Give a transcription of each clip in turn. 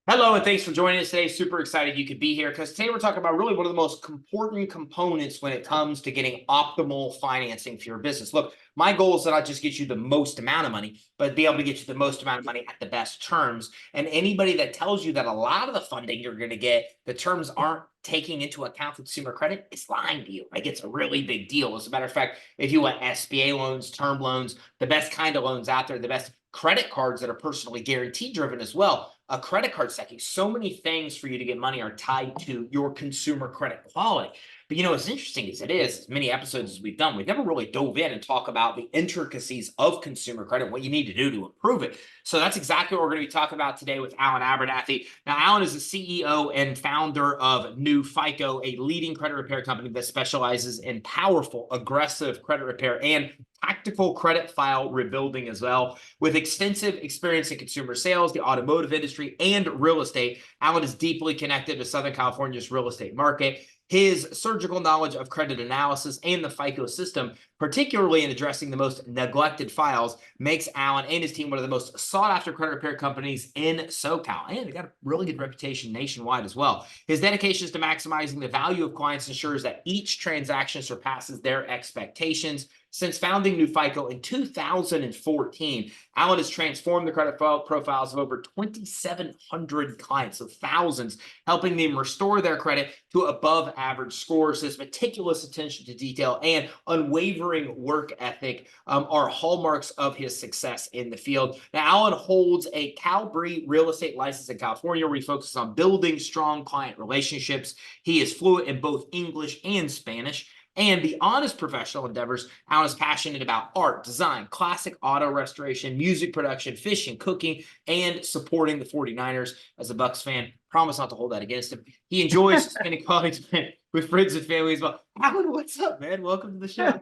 Hello, and thanks for joining us today. Super excited you could be here because today we're talking about really one of the most important components when it comes to getting optimal financing for your business. Look, my goal is to not just get you the most amount of money, but be able to get you the most amount of money at the best terms. And anybody that tells you that a lot of the funding you're going to get, the terms aren't taking into account consumer credit, is lying to you. Like, it's a really big deal. As a matter of fact, if you want SBA loans, term loans, the best kind of loans out there, the best credit cards that are personally guarantee driven as well. A credit card stacking. So many things for you to get money are tied to your consumer credit quality. But as interesting as it is, as many episodes as we've done, we've never really dove in and talk about the intricacies of consumer credit, what you need to do to improve it. So that's exactly what we're going to be talking about today with Alan Abernathy. Now, Alan is the CEO and founder of NUFICO, a leading credit repair company that specializes in powerful, aggressive credit repair and tactical credit file rebuilding as well. With extensive experience in consumer sales, the automotive industry, and real estate, Alan is deeply connected to Southern California's real estate market. His surgical knowledge of credit analysis and the FICO system, particularly in addressing the most neglected files, makes Alan and his team one of the most sought-after credit repair companies in SoCal. And they got a really good reputation nationwide as well. His dedication to maximizing the value of clients ensures that each transaction surpasses their expectations. Since founding NUFICO in 2014, Alan has transformed the credit profiles of over 2,700 clients, so thousands, helping them restore their credit to above average scores. His meticulous attention to detail and unwavering work ethic are hallmarks of his success in the field. Now, Alan holds a Cal-BRE real estate license in California where he focuses on building strong client relationships. He is fluent in both English and Spanish. And beyond his professional endeavors, Alan is passionate about art, design, classic auto restoration, music production, fishing, cooking, and supporting the 49ers. As a Bucs fan, promise not to hold that against him. He enjoys spending quality time with friends and family as well. Alan, what's up, man? Welcome to the show.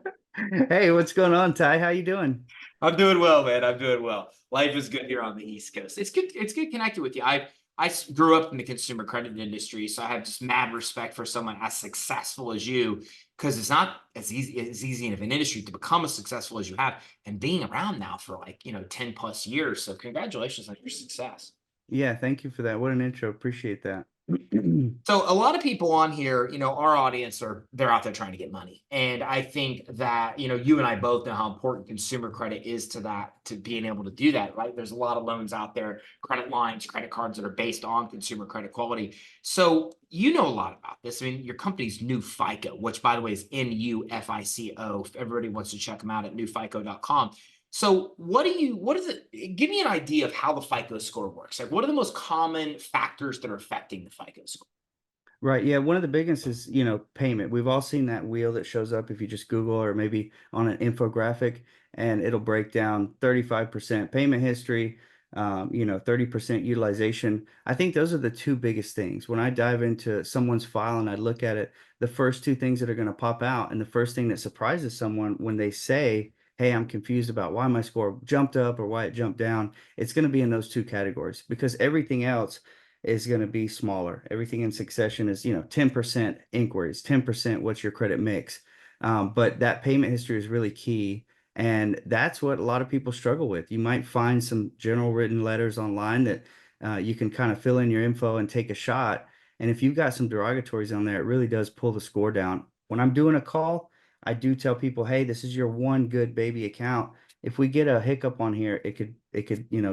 Hey, what's going on, Ty? How you doing? I'm doing well, man. I'm doing well. Life is good here on the East Coast. It's good. It's good connecting with you. I grew up in the consumer credit industry, so I have just mad respect for someone as successful as you, because it's not as easy of an industry to become as successful as you have, and being around now for 10 plus years. So congratulations on your success. Yeah, thank you for that. What an intro. Appreciate that. So a lot of people on here, our audience they're out there trying to get money. And I think that, you and I both know how important consumer credit is to that, to being able to do that, right? There's a lot of loans out there, credit lines, credit cards that are based on consumer credit quality. So you know a lot about this. I mean, your company's NUFICO, which by the way is NUFICO. If everybody wants to check them out at NUFICO.com. So what is it? Give me an idea of how the FICO score works. Like, what are the most common factors that are affecting the FICO score? Right. Yeah. One of the biggest is, payment. We've all seen that wheel that shows up if you just Google or maybe on an infographic, and it'll break down 35% payment history, 30% utilization. I think those are the two biggest things. When I dive into someone's file and I look at it, the first two things that are going to pop out, and the first thing that surprises someone when they say, hey, I'm confused about why my score jumped up or why it jumped down, it's going to be in those two categories because everything else is going to be smaller. Everything in succession is, 10% inquiries, 10% what's your credit mix. But that payment history is really key. And that's what a lot of people struggle with. You might find some general written letters online that you can kind of fill in your info and take a shot. And if you've got some derogatories on there, it really does pull the score down. When I'm doing a call, I do tell people, hey, this is your one good baby account. If we get a hiccup on here, it could,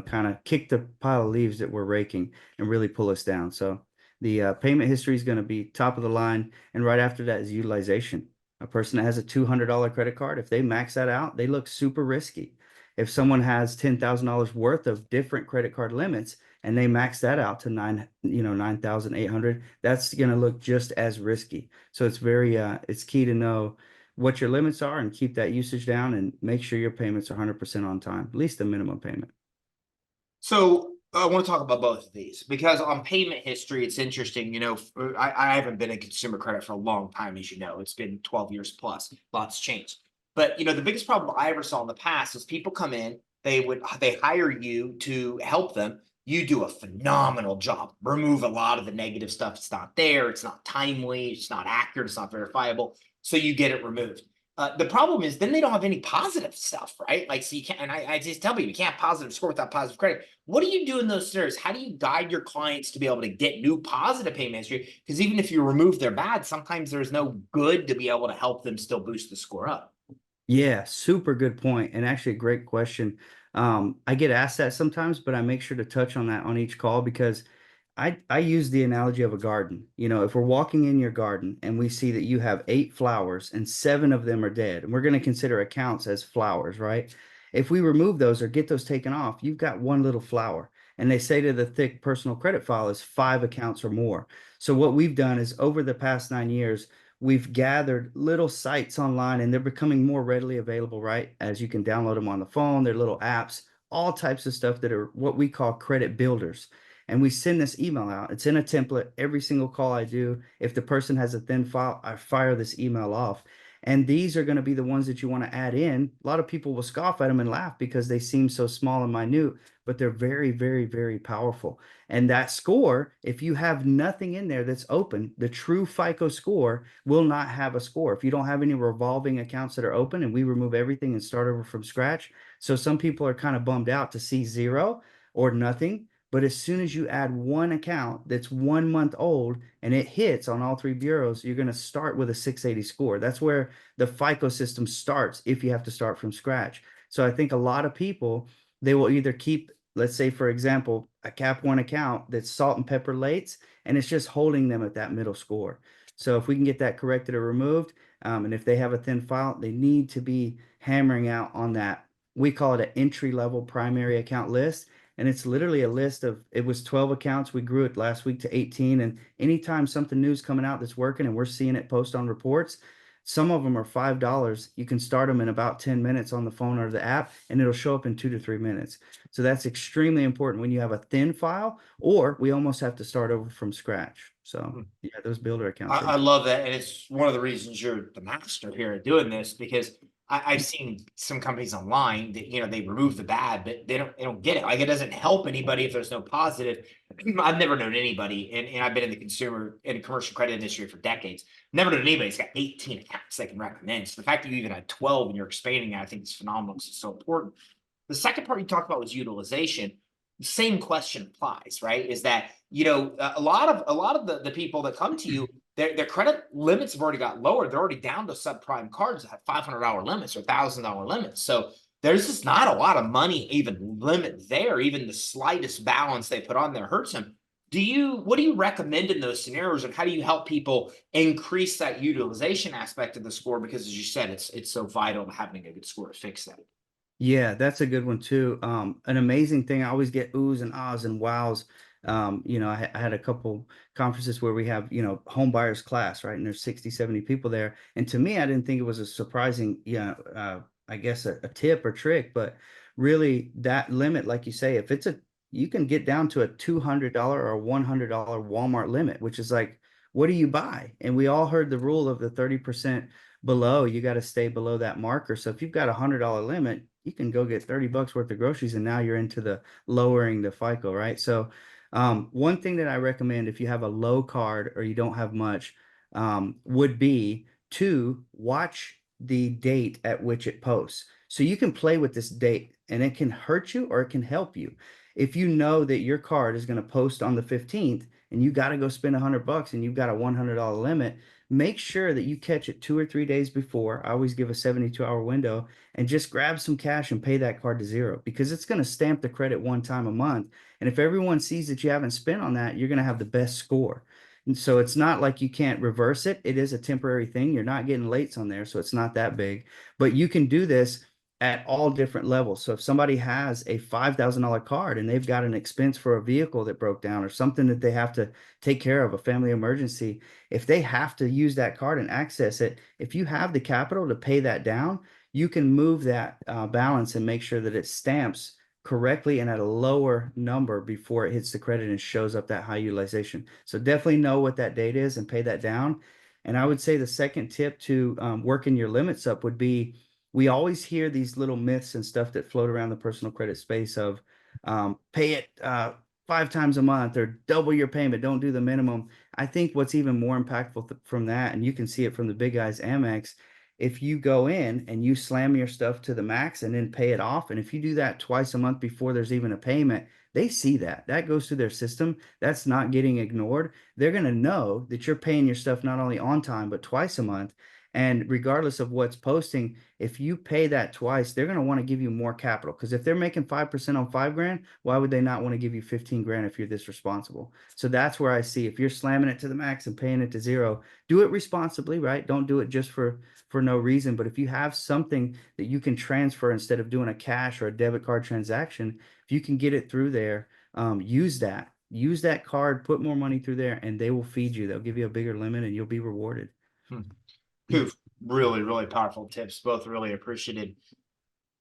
kind of kick the pile of leaves that we're raking and really pull us down. So the payment history is going to be top of the line. And right after that is utilization. A person that has a $200 credit card, if they max that out, they look super risky. If someone has $10,000 worth of different credit card limits and they max that out to 9,800, that's going to look just as risky. So it's key to know what your limits are and keep that usage down and make sure your payments are 100% on time, at least the minimum payment. So I want to talk about both of these because on payment history, it's interesting. I haven't been in consumer credit for a long time, as you know. It's been 12 years plus. Lots changed. But the biggest problem I ever saw in the past is people come in, they hire you to help them. You do a phenomenal job. Remove a lot of the negative stuff. It's not there. It's not timely. It's not accurate. It's not verifiable. So you get it removed. The problem is then they don't have any positive stuff, right? Like, so you can't, and I just tell people you can't positive score without positive credit. What do you do in those scenarios? How do you guide your clients to be able to get new positive payment history? Because even if you remove their bad, sometimes there's no good to be able to help them still boost the score up. Yeah, super good point, and actually a great question. I get asked that sometimes, but I make sure to touch on that on each call because I use the analogy of a garden. You know, if we're walking in your garden and we see that you have 8 flowers and 7 of them are dead, and we're going to consider accounts as flowers, right? If we remove those or get those taken off, you've got one little flower. And they say to the thick personal credit file is 5 accounts or more. So what we've done is over the past 9 years, we've gathered little sites online and they're becoming more readily available, right? As you can download them on the phone, they're little apps, all types of stuff that are what we call credit builders. And we send this email out. It's in a template. Every single call I do, if the person has a thin file, I fire this email off. And these are going to be the ones that you want to add in. A lot of people will scoff at them and laugh because they seem so small and minute, but they're very, very, very powerful. And that score, if you have nothing in there that's open, the true FICO score will not have a score. If you don't have any revolving accounts that are open and we remove everything and start over from scratch. So some people are kind of bummed out to see zero or nothing. But as soon as you add one account that's 1 month old and it hits on all 3 bureaus, you're going to start with a 680 score. That's where the FICO system starts if you have to start from scratch. So I think a lot of people, they will either keep, let's say, for example, a cap one account that's salt and pepper lates, and it's just holding them at that middle score. So if we can get that corrected or removed, and if they have a thin file, they need to be hammering out on that. We call it an entry level primary account list. And it's literally a list of, it was 12 accounts. We grew it last week to 18. And anytime something new is coming out that's working and we're seeing it post on reports, some of them are $5. You can start them in about 10 minutes on the phone or the app, and it'll show up in 2 to 3 minutes. So that's extremely important when you have a thin file, or we almost have to start over from scratch. So yeah, those builder accounts I are. love that. And it's one of the reasons you're the master here at doing this because I've seen some companies online that, they remove the bad, but they don't get it. Like, it doesn't help anybody if there's no positive. I've never known anybody, and I've been in the consumer and commercial credit industry for decades. Never known anybody who's got 18 accounts they can recommend. So the fact that you even had 12 and you're expanding, I think is phenomenal. It's so important. The second part you talked about was utilization. Same question applies, right? Is that, a lot of the people that come to you, their credit limits have already got lower. They're already down to subprime cards that have $500 limits or $1,000 limits. So there's just not a lot of money even limit there. Even the slightest balance they put on there hurts them. What do you recommend in those scenarios, and how do you help people increase that utilization aspect of the score? Because as you said, it's so vital to having a good score to fix that. Yeah, that's a good one too. An amazing thing, I always get oohs and ahs and wows. I had a couple conferences where we have, home buyers class, right? And there's 60, 70 people there. And to me, I didn't think it was a surprising, I guess a tip or trick, but really that limit, like you say, if you can get down to a $200 or a $100 Walmart limit, which is like, what do you buy? And we all heard the rule of the 30% below, you got to stay below that marker. So if you've got $100 limit, you can go get 30 bucks worth of groceries and now you're into the lowering the FICO, right? So one thing that I recommend if you have a low card or you don't have much would be to watch the date at which it posts. So you can play with this date and it can hurt you or it can help you. If you know that your card is going to post on the 15th and you got to go spend 100 bucks and you've got a $100 limit, make sure that you catch it 2 or 3 days before. I always give a 72-hour window and just grab some cash and pay that card to zero because it's going to stamp the credit one time a month. And if everyone sees that you haven't spent on that, you're going to have the best score. And so it's not like you can't reverse it. It is a temporary thing. You're not getting lates on there, so it's not that big. But you can do this at all different levels. So if somebody has a $5,000 card and they've got an expense for a vehicle that broke down or something that they have to take care of, a family emergency, if they have to use that card and access it, if you have the capital to pay that down, you can move that balance and make sure that it stamps correctly and at a lower number before it hits the credit and shows up that high utilization. So definitely know what that date is and pay that down. And I would say the second tip to working your limits up would be, we always hear these little myths and stuff that float around the personal credit space of pay it 5 times a month or double your payment, don't do the minimum. I think what's even more impactful from that, and you can see it from the big guys, Amex, if you go in and you slam your stuff to the max and then pay it off, and if you do that twice a month before there's even a payment, they see that. That goes through their system. That's not getting ignored. They're going to know that you're paying your stuff not only on time, but twice a month. And regardless of what's posting, if you pay that twice, they're going to want to give you more capital. Because if they're making 5% on 5 grand, why would they not want to give you 15 grand if you're this responsible? So that's where I see if you're slamming it to the max and paying it to zero, do it responsibly, right? Don't do it just for no reason. But if you have something that you can transfer instead of doing a cash or a debit card transaction, if you can get it through there, use that. Use that card, put more money through there, and they will feed you. They'll give you a bigger limit and you'll be rewarded. Poof, really, really powerful tips. Both really appreciated.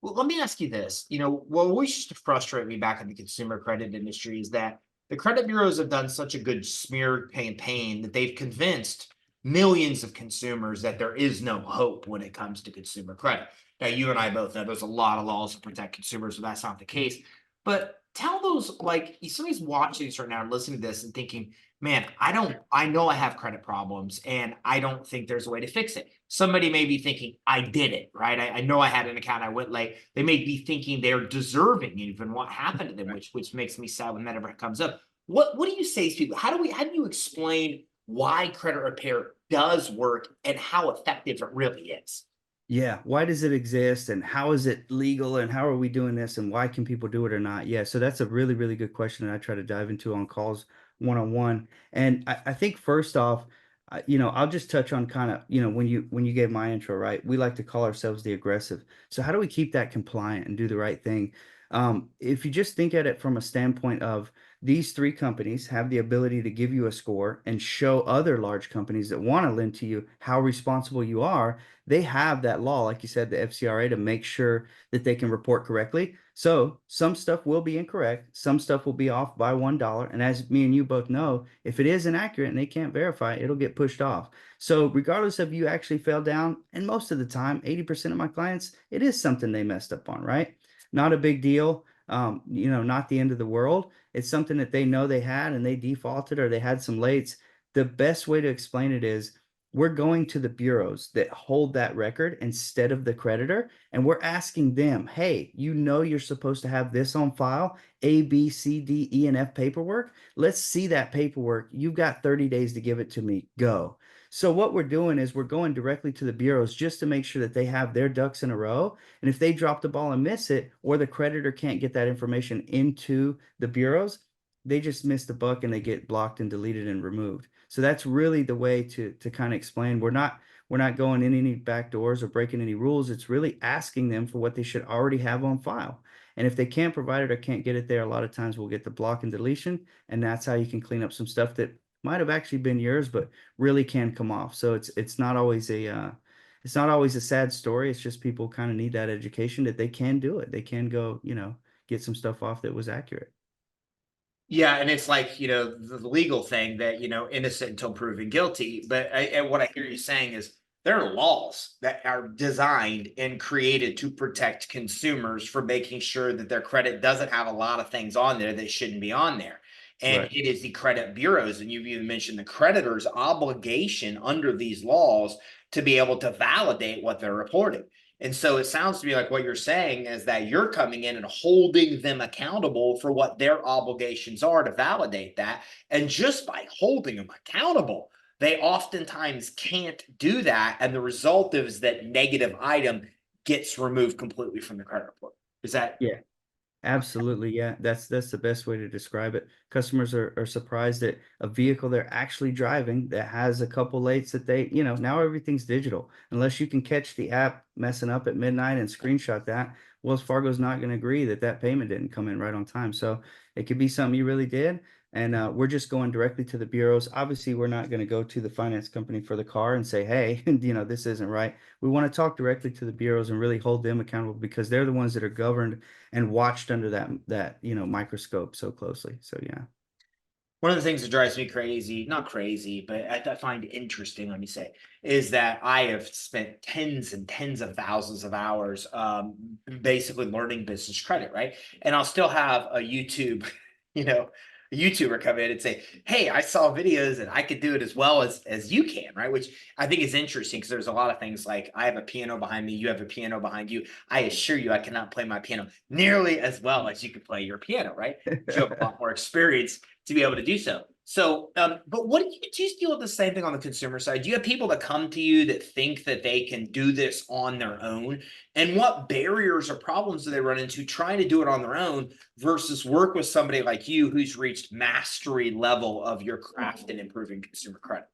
Well, let me ask you this. What always used to frustrate me back in the consumer credit industry is that the credit bureaus have done such a good smear campaign that they've convinced millions of consumers that there is no hope when it comes to consumer credit. Now, you and I both know there's a lot of laws to protect consumers, so that's not the case. But tell those, like, somebody's watching this right now and listening to this and thinking, man, I know I have credit problems and I don't think there's a way to fix it. Somebody may be thinking, I did it, right? I know I had an account, I went late. They may be thinking they're deserving even what happened to them, which makes me sad when that ever comes up. What do you say to people? How do you explain why credit repair does work and how effective it really is? Yeah. Why does it exist and how is it legal and how are we doing this and why can people do it or not? Yeah. So that's a really, really good question that I try to dive into on calls one on one. And I think first off, I'll just touch on kind of, when you gave my intro, right? We like to call ourselves the aggressive. So how do we keep that compliant and do the right thing? If you just think at it from a standpoint of these three companies have the ability to give you a score and show other large companies that want to lend to you how responsible you are, they have that law, like you said, the FCRA, to make sure that they can report correctly. So some stuff will be incorrect, some stuff will be off by $1. And as me and you both know, if it is inaccurate and they can't verify it, it'll get pushed off. So regardless of you actually fell down, and most of the time, 80% of my clients, it is something they messed up on, right? Not a big deal. Not the end of the world. It's something that they know they had and they defaulted or they had some lates. The best way to explain it is we're going to the bureaus that hold that record instead of the creditor. And we're asking them, hey, you're supposed to have this on file, A, B, C, D, E, and F paperwork. Let's see that paperwork. You've got 30 days to give it to me. Go. So what we're doing is we're going directly to the bureaus just to make sure that they have their ducks in a row. And if they drop the ball and miss it, or the creditor can't get that information into the bureaus, they just miss the buck and they get blocked and deleted and removed. So that's really the way to kind of explain. We're not going in any back doors or breaking any rules. It's really asking them for what they should already have on file. And if they can't provide it or can't get it there, a lot of times we'll get the block and deletion, and that's how you can clean up some stuff that might have actually been yours, but really can come off. So it's not always a sad story. It's just people kind of need that education that they can do it. They can go, get some stuff off that was accurate. Yeah, and it's like, the legal thing that, innocent until proven guilty. But and what I hear you saying is there are laws that are designed and created to protect consumers from making sure that their credit doesn't have a lot of things on there that shouldn't be on there. And Right. it is the credit bureaus, and you've even mentioned the creditor's obligation under these laws to be able to validate what they're reporting. And so it sounds to me like what you're saying is that you're coming in and holding them accountable for what their obligations are to validate that. And just by holding them accountable, they oftentimes can't do that. And the result is that negative item gets removed completely from the credit report. Is that? Yeah. Absolutely, yeah. That's the best way to describe it. Customers are surprised that a vehicle they're actually driving that has a couple lates that now everything's digital. Unless you can catch the app messing up at midnight and screenshot that, Wells Fargo's not going to agree that that payment didn't come in right on time. So it could be something you really did. And we're just going directly to the bureaus. Obviously, we're not going to go to the finance company for the car and say, hey, this isn't right. We want to talk directly to the bureaus and really hold them accountable because they're the ones that are governed and watched under that microscope so closely. So yeah. One of the things that drives me crazy, not crazy, but I find interesting, let me say, is that I have spent tens and tens of thousands of hours basically learning business credit, right? And I'll still have a YouTube, you know, a YouTuber come in and say, "Hey, I saw videos and I could do it as well as you can," right? Which I think is interesting because there's a lot of things like I have a piano behind me, you have a piano behind you. I assure you, I cannot play my piano nearly as well as you can play your piano, right? But you have a lot more experience to be able to do so. So, but what do you deal with the same thing on the consumer side? Do you have people that come to you that think that they can do this on their own? And what barriers or problems do they run into trying to do it on their own versus work with somebody like you who's reached mastery level of your craft and improving consumer credit?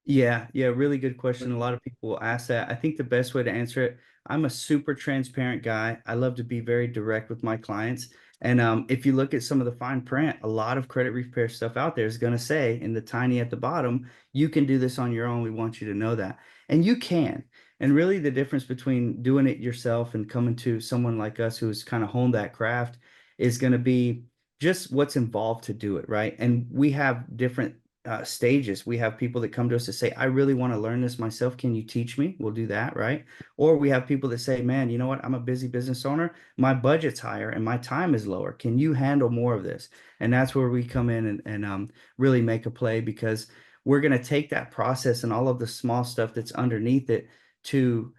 Yeah, yeah, really good question. A lot of people will ask that. I think the best way to answer it, I'm a super transparent guy. I love to be very direct with my clients. And if you look at some of the fine print, a lot of credit repair stuff out there is going to say in the tiny at the bottom, you can do this on your own. We want you to know that. And you can. And really, the difference between doing it yourself and coming to someone like us who's kind of honed that craft is going to be just what's involved to do it, right? And we have different stages. We have people that come to us to say, I really want to learn this myself. Can you teach me? We'll do that, right? Or we have people that say, man, you know what? I'm a busy business owner. My budget's higher and my time is lower. Can you handle more of this? And that's where we come in and really make a play because we're going to take that process and all of the small stuff that's underneath it to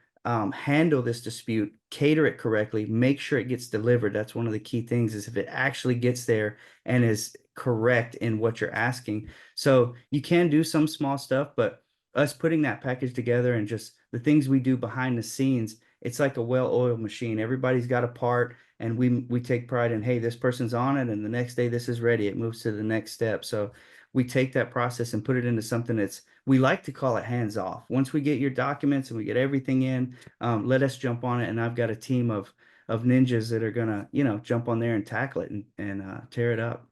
handle this dispute, cater it correctly, make sure it gets delivered. That's one of the key things is if it actually gets there and is correct in what you're asking. So you can do some small stuff, but us putting that package together and just the things we do behind the scenes, it's like a well-oiled machine. Everybody's got a part, and we take pride in, hey, this person's on it, and the next day this is ready. It moves to the next step. So we take that process and put it into something that's we like to call it hands off. Once we get your documents and we get everything in, let us jump on it. And I've got a team of ninjas that are gonna, jump on there and tackle it and tear it up.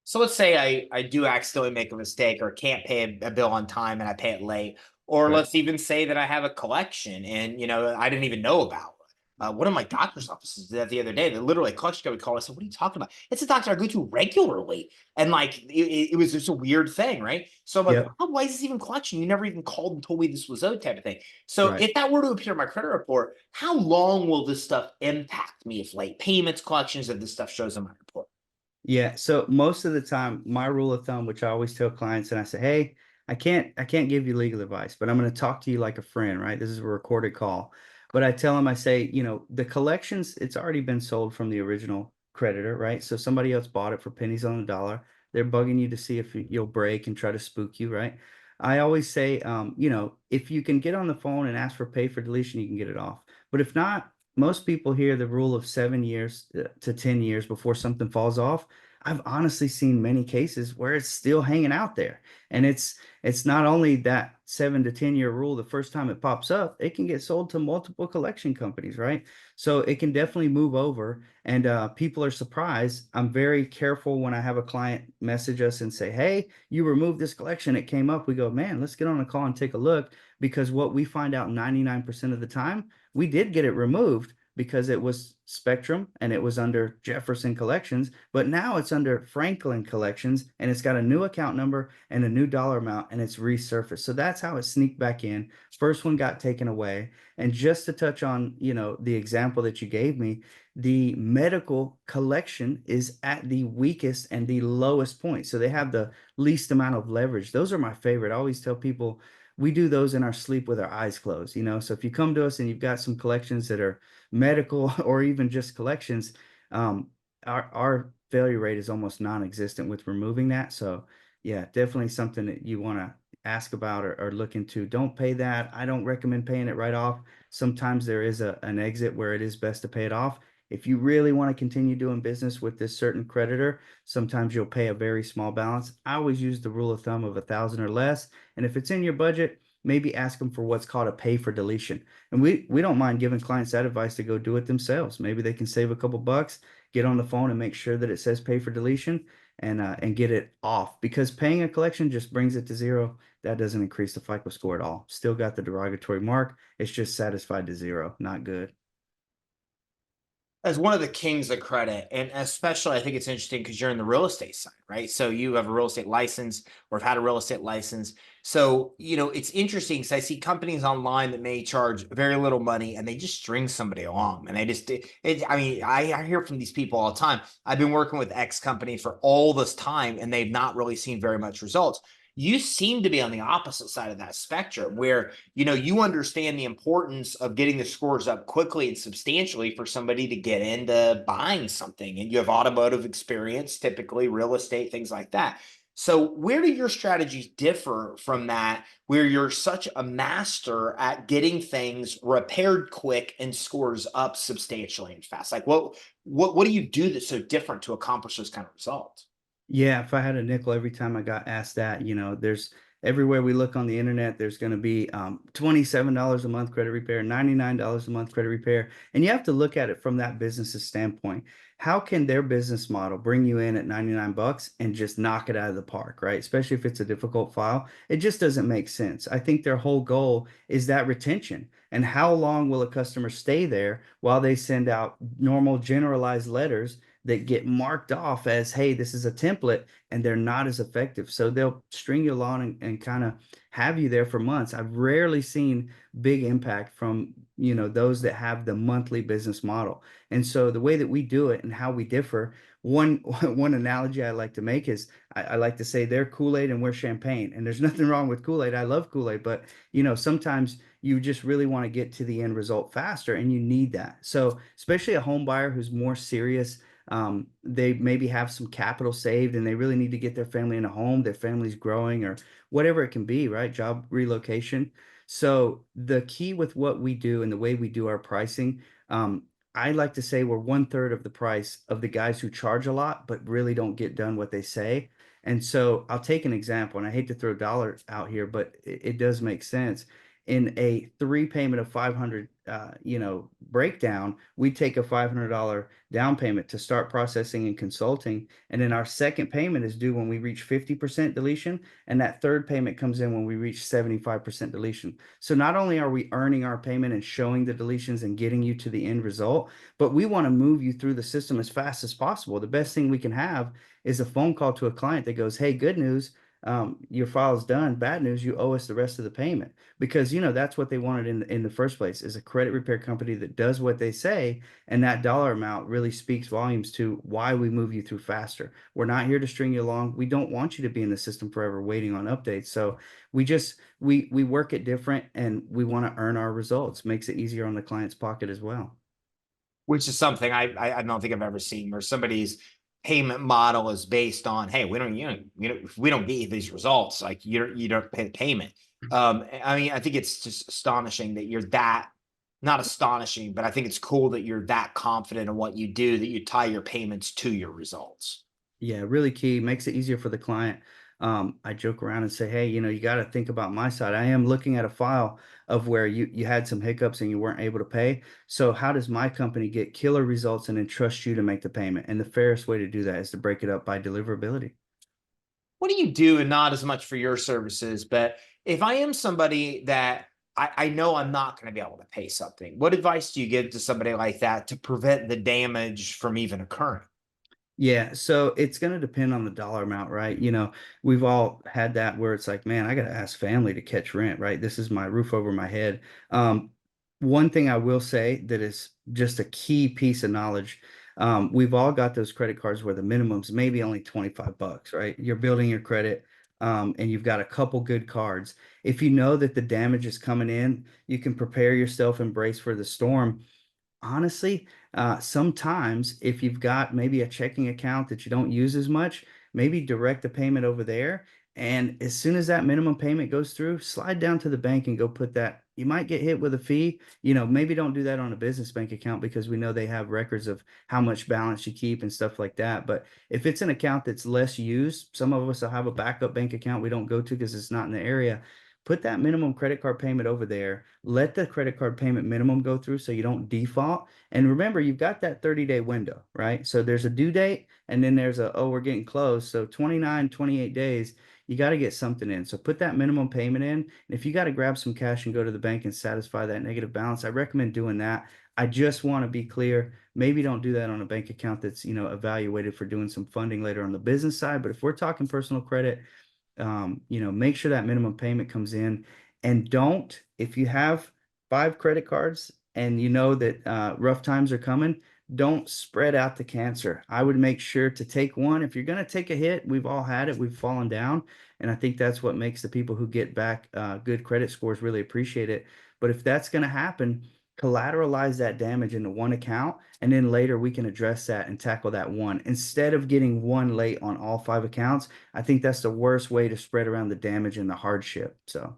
So let's say I do accidentally make a mistake or can't pay a bill on time and I pay it late. Or Right. let's even say that I have a collection and I didn't even know about. One of my doctor's offices did that the other day. They literally a collection guy would call. I said, "What are you talking about?" It's a doctor I go to regularly, and like it was just a weird thing, right? So I'm like, Yep. "Why is this even collection? You never even called and told me this was owed," type of thing. So Right. if that were to appear in my credit report, how long will this stuff impact me if late payments, collections, if this stuff shows in my report? Yeah. So most of the time, my rule of thumb, which I always tell clients, and I say, hey, I can't give you legal advice, but I'm going to talk to you like a friend, right? This is a recorded call. But I tell them, I say, the collections, it's already been sold from the original creditor, right? So somebody else bought it for pennies on the dollar. They're bugging you to see if you'll break and try to spook you, right? I always say, if you can get on the phone and ask for pay for deletion, you can get it off. But if not, most people hear the rule of 7 years to 10 years before something falls off. I've honestly seen many cases where it's still hanging out there. And it's not only that 7 to 10 year rule, the first time it pops up, it can get sold to multiple collection companies, right? So it can definitely move over. And people are surprised. I'm very careful when I have a client message us and say, hey, you removed this collection. It came up. We go, man, let's get on a call and take a look. Because what we find out 99% of the time, we did get it removed because it was Spectrum and it was under Jefferson Collections, but now it's under Franklin Collections and it's got a new account number and a new dollar amount and it's resurfaced. So that's how it sneaked back in. First one got taken away. And just to touch on, the example that you gave me, the medical collection is at the weakest and the lowest point. So they have the least amount of leverage. Those are my favorite. I always tell people we do those in our sleep with our eyes closed, So if you come to us and you've got some collections that are medical or even just collections, our failure rate is almost non-existent with removing that. So yeah, definitely something that you want to ask about or look into. Don't pay that. I don't recommend paying it right off. Sometimes there is an exit where it is best to pay it off. If you really want to continue doing business with this certain creditor, sometimes you'll pay a very small balance. I always use the rule of thumb of 1,000 or less. And if it's in your budget, maybe ask them for what's called a pay for deletion. And we don't mind giving clients that advice to go do it themselves. Maybe they can save a couple bucks, get on the phone and make sure that it says pay for deletion and get it off. Because paying a collection just brings it to zero. That doesn't increase the FICO score at all. Still got the derogatory mark. It's just satisfied to zero. Not good. as one of the kings of credit, and especially I think it's interesting because you're in the real estate side, right? So you have a real estate license or have had a real estate license. So, it's interesting because I see companies online that may charge very little money and they just string somebody along. And they just, I mean, I hear from these people all the time. I've been working with X company for all this time and they've not really seen very much results. You seem to be on the opposite side of that spectrum where you understand the importance of getting the scores up quickly and substantially for somebody to get into buying something. And you have automotive experience, typically real estate, things like that. So, where do your strategies differ from that, where you're such a master at getting things repaired quick and scores up substantially and fast? Like, what do you do that's so different to accomplish those kind of results? Yeah, if I had a nickel every time I got asked that, there's everywhere we look on the internet, there's going to be $27 a month credit repair, $99 a month credit repair. And you have to look at it from that business's standpoint. How can their business model bring you in at 99 bucks and just knock it out of the park, right? Especially if it's a difficult file. It just doesn't make sense. I think their whole goal is that retention. And how long will a customer stay there while they send out normal generalized letters that get marked off as, hey, this is a template, and they're not as effective. So they'll string you along and kind of have you there for months. I've rarely seen big impact from, those that have the monthly business model. And so the way that we do it and how we differ, one one analogy I like to make is I like to say they're Kool-Aid and we're champagne. And there's nothing wrong with Kool-Aid. I love Kool-Aid, but sometimes you just really want to get to the end result faster and you need that. So especially a home buyer who's more serious, they maybe have some capital saved and they really need to get their family in a home, their family's growing or whatever it can be, right? Job relocation. So the key with what we do and the way we do our pricing, I like to say we're one third of the price of the guys who charge a lot but really don't get done what they say. And so I'll take an example, and I hate to throw dollars out here, but it does make sense. In a three payment of 500, breakdown, we take a $500 down payment to start processing and consulting. And then our second payment is due when we reach 50% deletion. And that third payment comes in when we reach 75% deletion. So not only are we earning our payment and showing the deletions and getting you to the end result, but we want to move you through the system as fast as possible. The best thing we can have is a phone call to a client that goes, hey, good news. Your file's done. Bad news, you owe us the rest of the payment, because that's what they wanted in the first place, is a credit repair company that does what they say, and that dollar amount really speaks volumes to why we move you through faster. We're not here to string you along. We don't want you to be in the system forever waiting on updates. So we work it different, and we want to earn our results. Makes it easier on the client's pocket as well. Which is something I don't think I've ever seen where somebody's payment model is based on, hey, if we don't get these results, like you don't pay the payment. I mean, I think it's just astonishing that you're that, not astonishing, but I think it's cool that you're that confident in what you do that you tie your payments to your results. Yeah, really key. Makes it easier for the client. I joke around and say, hey, you got to think about my side. I am looking at a file of where you had some hiccups and you weren't able to pay. So how does my company get killer results and entrust you to make the payment? And the fairest way to do that is to break it up by deliverability. What do you do, and not as much for your services, but if I am somebody that I know I'm not going to be able to pay something, what advice do you give to somebody like that to prevent the damage from even occurring? Yeah, so it's going to depend on the dollar amount, right? We've all had that where it's like, man, I got to ask family to catch rent, right? This is my roof over my head. One thing I will say that is just a key piece of knowledge. We've all got those credit cards where the minimum's maybe only 25 bucks, right? You're building your credit, and you've got a couple good cards. If you know that the damage is coming in, you can prepare yourself and brace for the storm. Honestly, sometimes if you've got maybe a checking account that you don't use as much, maybe direct the payment over there. And as soon as that minimum payment goes through, slide down to the bank and go put that. You might get hit with a fee. Maybe don't do that on a business bank account because we know they have records of how much balance you keep and stuff like that. But if it's an account that's less used, some of us will have a backup bank account we don't go to because it's not in the area. Put that minimum credit card payment over there. Let the credit card payment minimum go through so you don't default. And remember, you've got that 30-day window, right? So there's a due date and then there's a, oh, we're getting close. So 29, 28 days, you got to get something in. So put that minimum payment in. And if you got to grab some cash and go to the bank and satisfy that negative balance, I recommend doing that. I just want to be clear. maybe don't do that on a bank account that's, evaluated for doing some funding later on the business side. But if we're talking personal credit, make sure that minimum payment comes in, and don't, if you have 5 credit cards and you know that rough times are coming, don't spread out the cancer. I would make sure to take one. If you're going to take a hit, we've all had it, we've fallen down. And I think that's what makes the people who get back good credit scores really appreciate it. But if that's going to happen, collateralize that damage into one account, and then later we can address that and tackle that one instead of getting one late on all 5 accounts. I think that's the worst way to spread around the damage and the hardship. So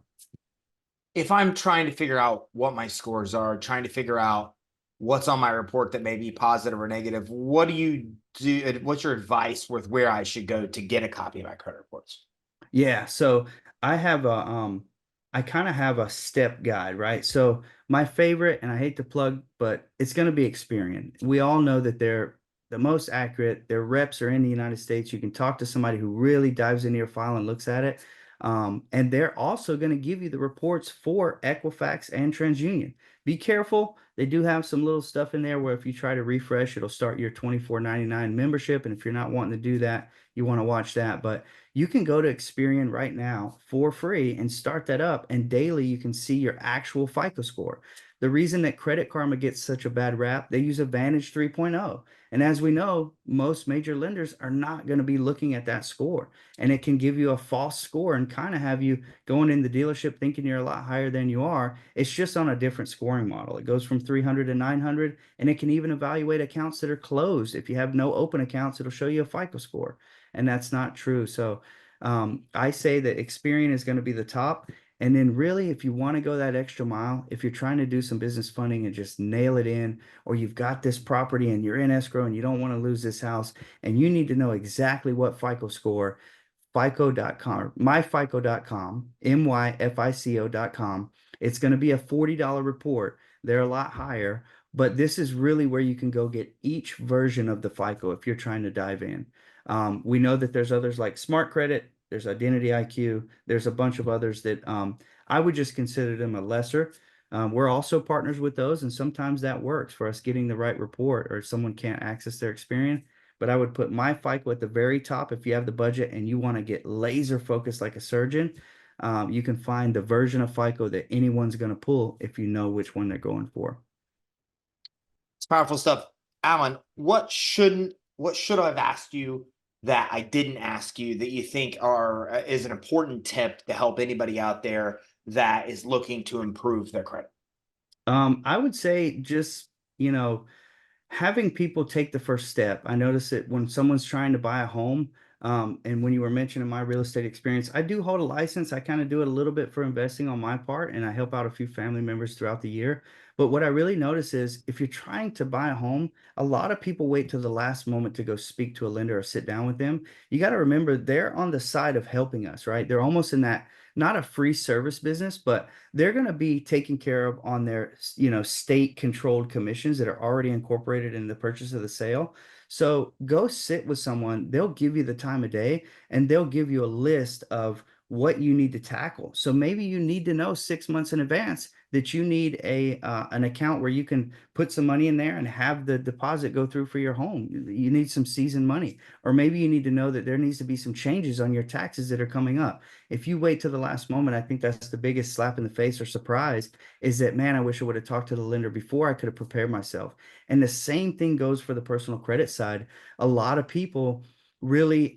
If I'm trying to figure out what my scores are, trying to figure out what's on my report that may be positive or negative, what do you do? What's your advice with where I should go to get a copy of my credit reports? yeah, so I have a I kind of have a step guide, right? So my favorite, and I hate to plug, but it's going to be Experian. We all know that they're the most accurate. Their reps are in the United States. You can talk to somebody who really dives into your file and looks at it. And they're also going to give you the reports for Equifax and TransUnion. Be careful. They do have some little stuff in there where if you try to refresh, it'll start your $24.99 membership. And if you're not wanting to do that, you want to watch that. But you can go to Experian right now for free and start that up. And daily, you can see your actual FICO score. The reason that Credit Karma gets such a bad rap, they use Advantage 3.0. And as we know, most major lenders are not going to be looking at that score. And it can give you a false score and kind of have you going in the dealership thinking you're a lot higher than you are. It's just on a different scoring model. It goes from 300 to 900, and it can even evaluate accounts that are closed. If you have no open accounts, it'll show you a FICO score, and that's not true. So I say that Experian is going to be the top. And then really, if you want to go that extra mile, if you're trying to do some business funding and just nail it in, or you've got this property and you're in escrow and you don't want to lose this house and you need to know exactly what FICO score, FICO.com, myfico.com, myfico.com. It's going to be a $40 report. They're a lot higher, but this is really where you can go get each version of the FICO if you're trying to dive in. We know that there's others like Smart Credit, there's Identity IQ, there's a bunch of others that I would just consider them a lesser. We're also partners with those, and sometimes that works for us getting the right report or someone can't access their Experian. But I would put my FICO at the very top if you have the budget and you want to get laser focused like a surgeon. You can find the version of FICO that anyone's going to pull if you know which one they're going for. It's powerful stuff. Alan, what should I have asked you that I didn't ask you that you think is an important tip to help anybody out there that is looking to improve their credit? I would say just, having people take the first step. I notice that when someone's trying to buy a home, and when you were mentioning my real estate experience, I do hold a license. I kind of do it a little bit for investing on my part, and I help out a few family members throughout the year. But what I really notice is if you're trying to buy a home, a lot of people wait till the last moment to go speak to a lender or sit down with them. You got to remember they're on the side of helping us, right? They're almost in that, not a free service business, but they're going to be taken care of on their, state controlled commissions that are already incorporated in the purchase of the sale. So go sit with someone. They'll give you the time of day and they'll give you a list of what you need to tackle. So maybe you need to know 6 months in advance that you need an account where you can put some money in there and have the deposit go through for your home. You need some seasoned money, or maybe you need to know that there needs to be some changes on your taxes that are coming up. If you wait to the last moment, I think that's the biggest slap in the face or surprise, is that, man, I wish I would have talked to the lender before. I could have prepared myself. And the same thing goes for the personal credit side. A lot of people really,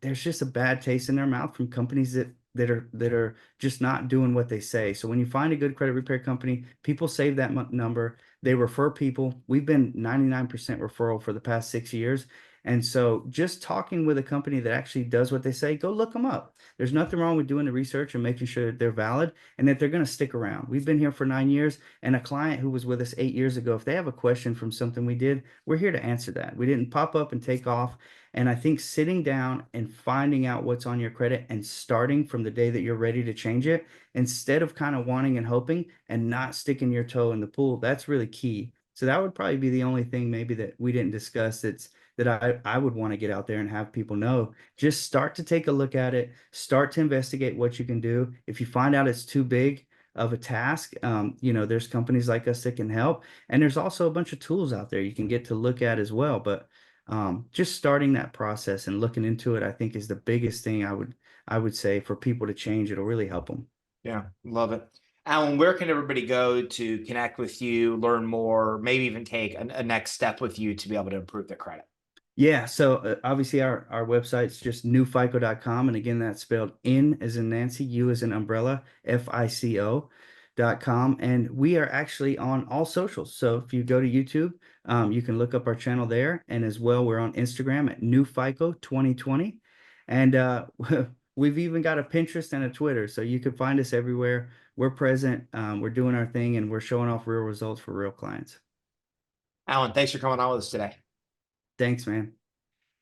there's just a bad taste in their mouth from companies that are just not doing what they say. So when you find a good credit repair company, people save that number. They refer people. We've been 99% referral for the past 6 years. And so just talking with a company that actually does what they say, go look them up. There's nothing wrong with doing the research and making sure that they're valid and that they're going to stick around. We've been here for 9 years, and a client who was with us 8 years ago, if they have a question from something we did, we're here to answer that. We didn't pop up and take off. And I think sitting down and finding out what's on your credit and starting from the day that you're ready to change it, instead of kind of wanting and hoping and not sticking your toe in the pool, that's really key. So that would probably be the only thing maybe that we didn't discuss that I would want to get out there and have people know. Just start to take a look at it, start to investigate what you can do. If you find out it's too big, of a task, you know, there's companies like us that can help. And there's also a bunch of tools out there you can get to look at as well. But just starting that process and looking into it, I think is the biggest thing I would say for people to change. It'll really help them. Yeah, love it. Alan, where can everybody go to connect with you, learn more, maybe even take a next step with you to be able to improve their credit? Yeah, so obviously our website's just newfico.com. And again, that's spelled N as in Nancy, U as in umbrella, FICO.com. And we are actually on all socials. So if you go to YouTube, you can look up our channel there. And as well, we're on Instagram at newfico 2020. And we've even got a Pinterest and a Twitter. So you can find us everywhere. We're present. We're doing our thing, and we're showing off real results for real clients. Alan, thanks for coming on with us today. Thanks, man.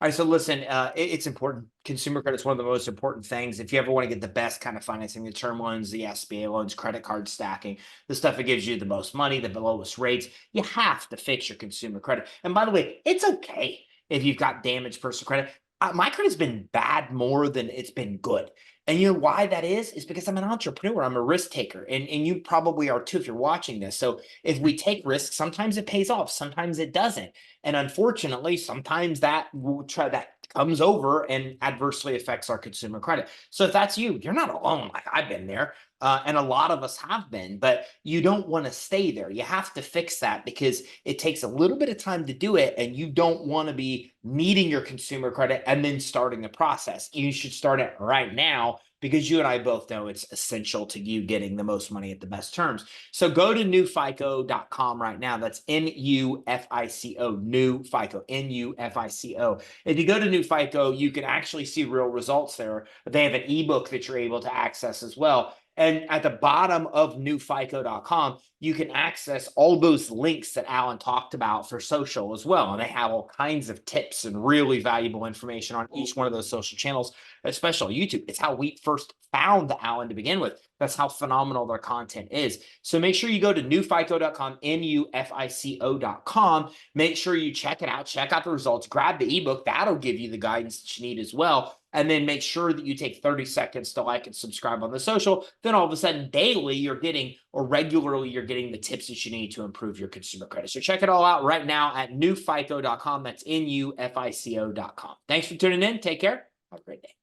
All right, so listen, it's important. Consumer credit is one of the most important things. If you ever want to get the best kind of financing, the term loans, the SBA loans, credit card stacking, the stuff that gives you the most money, the lowest rates, you have to fix your consumer credit. And by the way, it's okay if you've got damaged personal credit. My credit's been bad more than it's been good. And you know why that is because I'm an entrepreneur. I'm a risk taker. And you probably are too if you're watching this. So if we take risks, sometimes it pays off, sometimes it doesn't. And unfortunately, sometimes that comes over and adversely affects our consumer credit. So if that's you, you're not alone. Like I've been there. And a lot of us have been, but you don't want to stay there. You have to fix that because it takes a little bit of time to do it. And you don't want to be needing your consumer credit and then starting the process. You should start it right now because you and I both know it's essential to you getting the most money at the best terms. So go to NUFICO.com right now. That's NUFICO, NUFICO, NUFICO. If you go to NUFICO, you can actually see real results there. They have an ebook that you're able to access as well. And at the bottom of newfico.com, you can access all those links that Alan talked about for social as well. And they have all kinds of tips and really valuable information on each one of those social channels, especially YouTube. It's how we first found the Alan to begin with. That's how phenomenal their content is. So make sure you go to newfico.com, NUFICO.com. Make sure you check it out, check out the results, grab the ebook. That'll give you the guidance that you need as well. And then make sure that you take 30 seconds to like and subscribe on the social. Then all of a sudden daily you're getting, or regularly you're getting the tips that you need to improve your consumer credit. So check it all out right now at newfico.com. That's NUFICO.com. Thanks for tuning in. Take care. Have a great day.